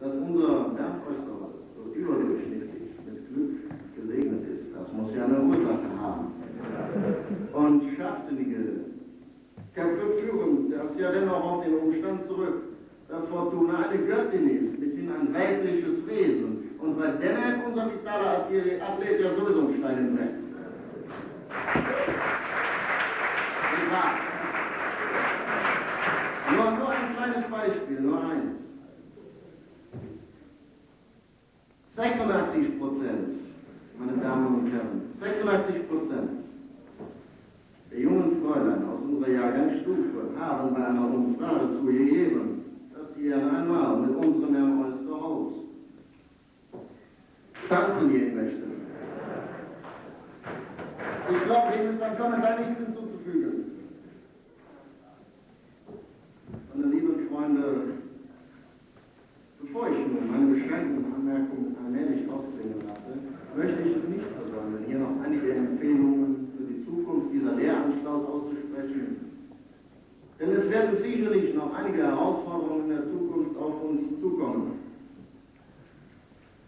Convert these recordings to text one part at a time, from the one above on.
dass unser Lernäußeres so überdurchschnittlich mit Glück gesegnet ist. Das muss ja eine Ursache haben. Und scharfsinnige Köpfe führen das ja dennoch auf den Umstand zurück, dass Fortuna eine Göttin ist, mithin ein weibliches Wesen. Und bei der hat unser vitaler Athlet ja sowieso einen Stein im Brett. Nur ein kleines Beispiel, nur eins. 86%, meine Damen und Herren, 86% der jungen Fräulein aus unserer Jahrgangsstufe haben bei einer Umfrage zugegeben, dass sie gerne einmal mit unserem Herrn Oesterhaus tanzen gehen möchten. Ich glaube, dem ist dann schon da nichts hinzuzufügen. Meine lieben Freunde, bevor ich nun meine beschränkten Anmerkungen allmählich ausbringen lasse, möchte ich nicht versäumen, hier noch einige Empfehlungen für die Zukunft dieser Lehranstalt auszusprechen. Denn es werden sicherlich noch einige Herausforderungen in der Zukunft auf uns zukommen.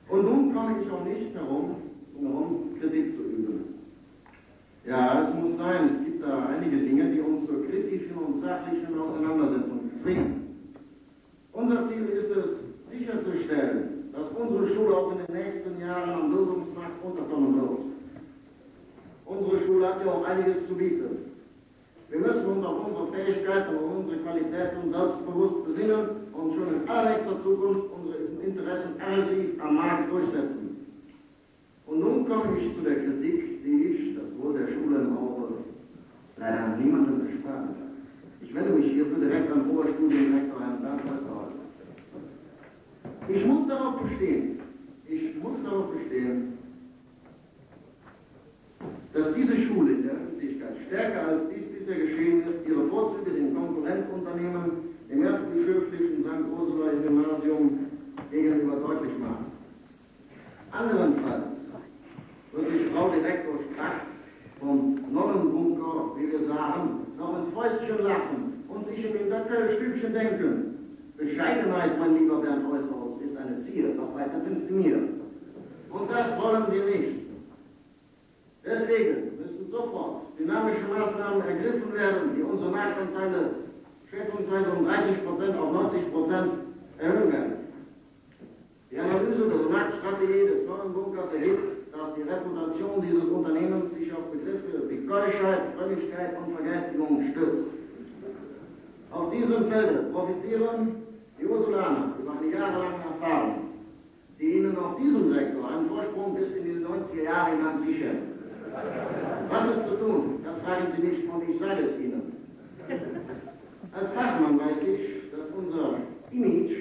Und nun komme ich auch nicht herum, Kritik zu üben. Ja, es muss sein, es gibt da einige Dinge, die uns zur kritischen und sachlichen Auseinandersetzung zwingen. Unser Ziel ist es, sicherzustellen, dass unsere Schule auch in den nächsten Jahren am Bildungsmarkt unterkommen wird. Unsere Schule hat ja auch einiges zu bieten. Wir müssen uns auf unsere Fähigkeiten und unsere Qualitäten selbstbewusst besinnen und schon in allernächster Zukunft unsere Interessen aggressiv am Markt durchsetzen. Und nun komme ich zu der Kritik, die ich, das Wohl der Schule im Auge, leider an niemandem ersparen kann. Ich wende mich hierfür direkt an Oberstudiendirektor Herrn Bernd Oesterhaus. Ich muss darauf bestehen, dass diese Schule in der Öffentlichkeit stärker als dies bisher geschehen ist, ihre Vorzüge den Konkurrenzunternehmen im erzbischöflichen St. Ursula Gymnasium gegenüber deutlich macht. Anderenfalls wird die Frau Direktor Strack vom Nonnenbunker, wie wir sagen, noch ins Fäustchen lachen und sich im Hinterstübchen denken. Bescheidenheit, mein lieber Bernd Oesterhaus, ist eine Zier, doch weiter sind sie mir. Und das wollen wir nicht. Deswegen müssen sofort dynamische Maßnahmen ergriffen werden, die unsere Marktanteile schätzungsweise um 30% auf 90% erhöhen werden. Die Analyse der Marktstrategie des Nonnenbunkers erhebt, dass die Reputation dieses Unternehmens sich auf Begriffe wie Keuschheit, Frömmigkeit und Vergeistigung stützt. Auf diesem Felde profitieren die Ursulaner über eine jahrelange Erfahrung, die ihnen auf diesem Sektor einen Vorsprung bis in die 90er Jahre hinein sichern. Was ist zu tun? Das fragen Sie mich und ich sage es Ihnen. Als Fachmann weiß ich, dass unser Image,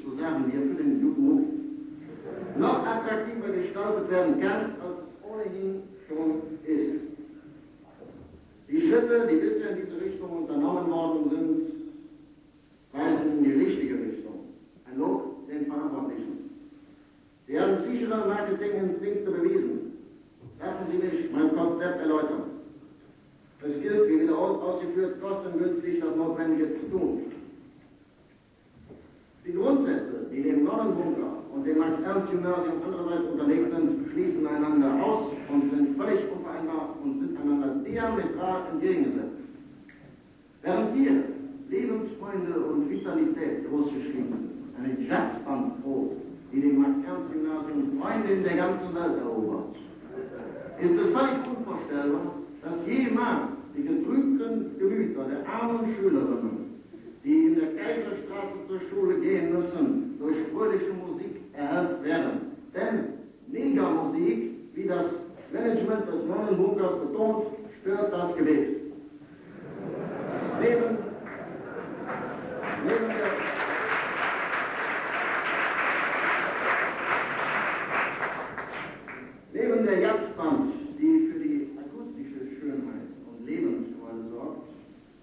so sagen wir für den Jugend, noch attraktiver gestaltet werden kann, als es ohnehin schon ist. Die Schritte, die bisher in diese Richtung unternommen worden sind, weisen in die richtige Richtung. Ein Lob den Verantwortlichen. Sie haben sichere Marketinginstinkte bewiesen. Lassen Sie mich mein Konzept erläutern. Es gilt, wie wiederholt ausgeführt, kostengünstig das Notwendige zu tun. Die Grundsätze, die dem Nonnenbunker und dem Max-Ernst-Gymnasium andererseits unterlegt sind, schließen einander aus und sind völlig unvereinbar und sind einander diametral entgegengesetzt. Während wir Lebensfreunde und Vitalität großgeschrieben sind, eine Jazzband-Pro, die dem Max-Ernst-Gymnasium Freunde in der ganzen Welt erobert, ist es völlig unvorstellbar, dass jemals die getrübten Gemüter der armen Schülerinnen, die in der Kaiserstraße zur Schule gehen müssen, durch fröhliche Musik erhellt werden. Denn Negermusik, wie das Management des Nonnenbunkers betont, stört das Gebet. Neben der Jazzband, die für die akustische Schönheit und Lebensfreude sorgt,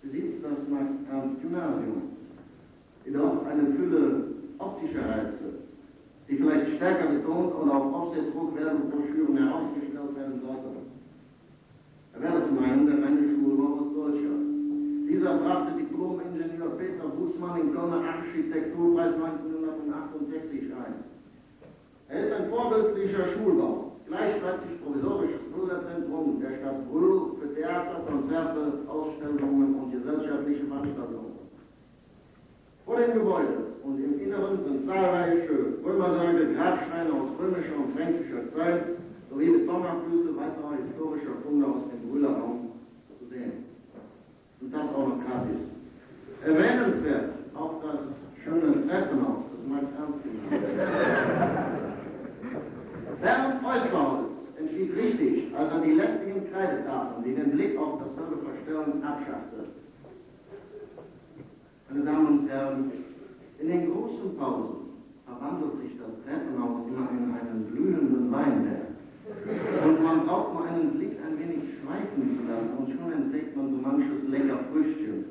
besitzt das Max-Ernst-Gymnasium jedoch eine Fülle optischer Reize, die vielleicht stärker betont und auf Aufsätzbuch-Werbebroschüren herausgestellt werden sollten. Er wäre zu meinen, der reine Schulbau ist solcher. Dieser brachte die Diplom-Ingenieur Peter Bußmann im Kölner Architekturpreis 1968 ein. Er ist ein vorbildlicher Schulbau, gleichzeitig provisorisches Bürgerzentrum der Stadt Brühl für Theater, Konzerte, Ausstellungen und gesellschaftliche Veranstaltungen. Vor dem Gebäude und im Inneren sind zahlreiche Römersäule, Grabsteine aus römischer und fränkischer Zeit sowie Betonabflüsse weiterer historischer Funde aus dem Brühler Raum zu sehen. Und das auch noch gratis. Erwähnenswert auch das schöne Treppenhaus, das Max Ernst gemacht. Bernd Eusbaus entschied richtig, als er die lästigen Kreidetafeln, die den Blick auf dasselbe verstören, abschaffte. Meine Damen und Herren, in den großen Pausen verwandelt sich das Treppenhaus immer in einen blühenden Weinberg. Und man braucht nur einen Blick ein wenig schweifen zu lassen und schon entdeckt man so manches lecker Früchtchen.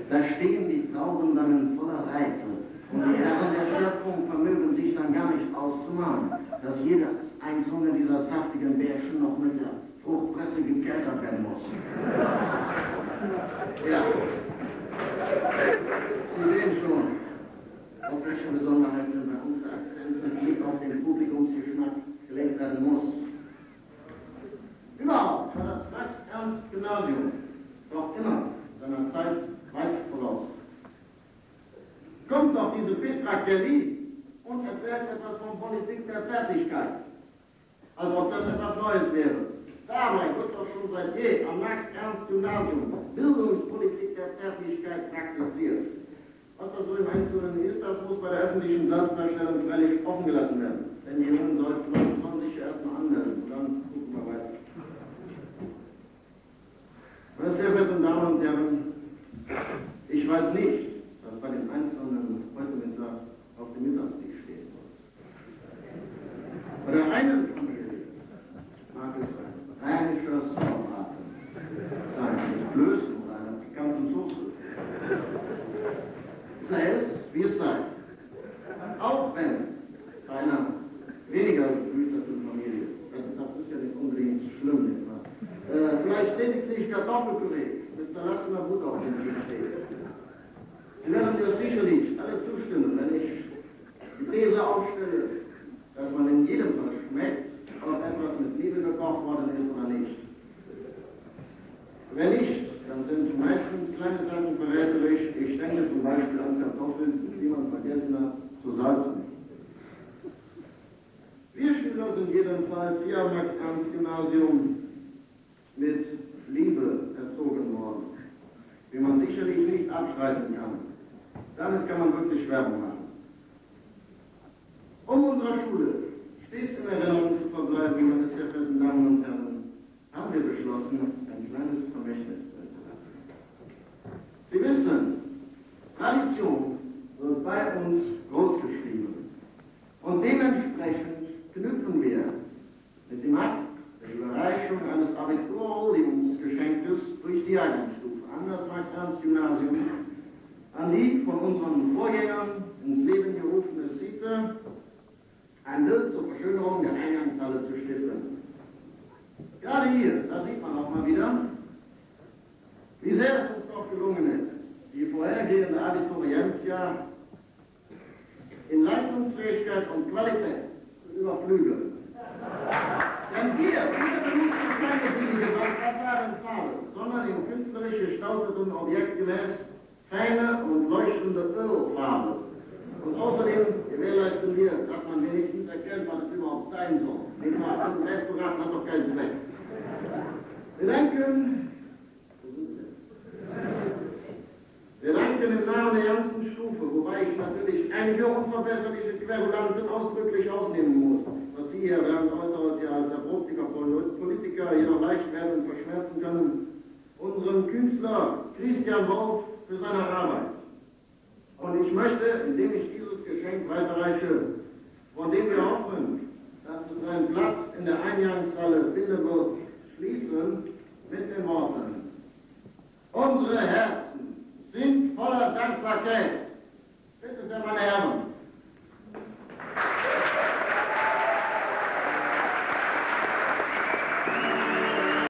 Da stehen die Trauben dann in voller Reife. Und die Herren der Schöpfung vermögen sich dann gar nicht auszumalen, dass jeder einzelne dieser saftigen Bärchen noch mit der Fruchtpresse gekeltert werden muss. Ja. Sie sehen schon, auf welche Besonderheiten bei uns der Akzent mit Blick auf den Publikumsgeschmack gelenkt werden muss. Überhaupt war das Max-Ernst-Gymnasium doch immer seiner Zeit weit voraus. Kommt doch diese Bistrakterie und erzählt etwas von Politik der Zärtlichkeit, als ob das etwas Neues wäre. Dabei wird doch schon seit je am Max-Ernst-Gymnasium Bildungspolitik der Zärtlichkeit praktiziert. Was das so im Einzelnen ist, das muss bei der öffentlichen Selbstdarstellung freilich offen gelassen werden. Denn die jungen Leute sollen sich erstmal anmelden und dann gucken wir weiter. Meine sehr verehrten Damen und Herren, ich weiß nicht, was bei den Einzelnen heute Mittag auf dem Mittagstisch stehen soll. Bei der einen Familie mag es ein rheinischer Sauerbraten sein, mit Blößen oder einer pikanten Soße. Sei es, wie es sei. Auch wenn bei einer weniger begüterten Familie, das ist ja nicht unbedingt schlimm, nicht wahr? Vielleicht lediglich Kartoffelpüree mit zerlassener Butter auf dem Tisch steht. Sie werden mir sicherlich alle zustimmen, wenn ich die These aufstelle, dass man in jedem Fall schmeckt, ob etwas mit Liebe gekocht worden ist oder nicht. Wenn nicht, dann sind meistens kleine Sachen verräterisch. Ich denke zum Beispiel an Kartoffeln, die man vergessen hat, zu salzen. Wir Schüler sind jedenfalls hier am Max-Ernst-Gymnasium mit Liebe erzogen worden, wie man sicherlich nicht abstreiten kann. Damit kann man wirklich Werbung machen. Um unserer Schule stets in Erinnerung zu verbleiben, meine sehr verehrten Damen und Herren, haben wir beschlossen, ein kleines Vermächtnis zu hinterlassen. Sie wissen, Tradition wird bei uns großgeschrieben. Und dementsprechend knüpfen wir mit dem Akt der Überreichung eines Abiturhuldigungsgeschenkes durch die Jahrgangsstufe an das Max-Ernst-Gymnasium an die von unseren Vorgängern ins Leben gerufene Sitte ein Bild zur Verschönerung der Eingangshalle zu stiften. Gerade hier, da sieht man auch mal wieder, wie sehr es uns doch gelungen ist, die vorhergehende Abiturientia in Leistungsfähigkeit und Qualität zu überflügeln. Denn wir benutzen keine billige fassaden Farbe, sondern im künstlerisch gestalteten Objekt gemäß feine und leuchtende Ölfarbe. Und außerdem gewährleisten wir, dass man wenigstens erkennt, was es überhaupt sein soll. Nicht nur ein Restaurant hat doch keinen Zweck. Wir danken im Namen der ganzen Stufe, wobei ich natürlich einige unverbesserliche Querulanten ausdrücklich ausnehmen muss, was Sie hier während äußerst ja als erprobter Politiker jedoch leicht werden und verschmerzen können, unseren Künstler Christian Wolf für seine Arbeit. Und ich möchte, indem ich dieses Geschenk weiterreiche, von dem wir hoffen, dass es seinen Platz in der Eingangshalle finden wird, schließen mit den Worten: Unsere Herzen sind voller Dankbarkeit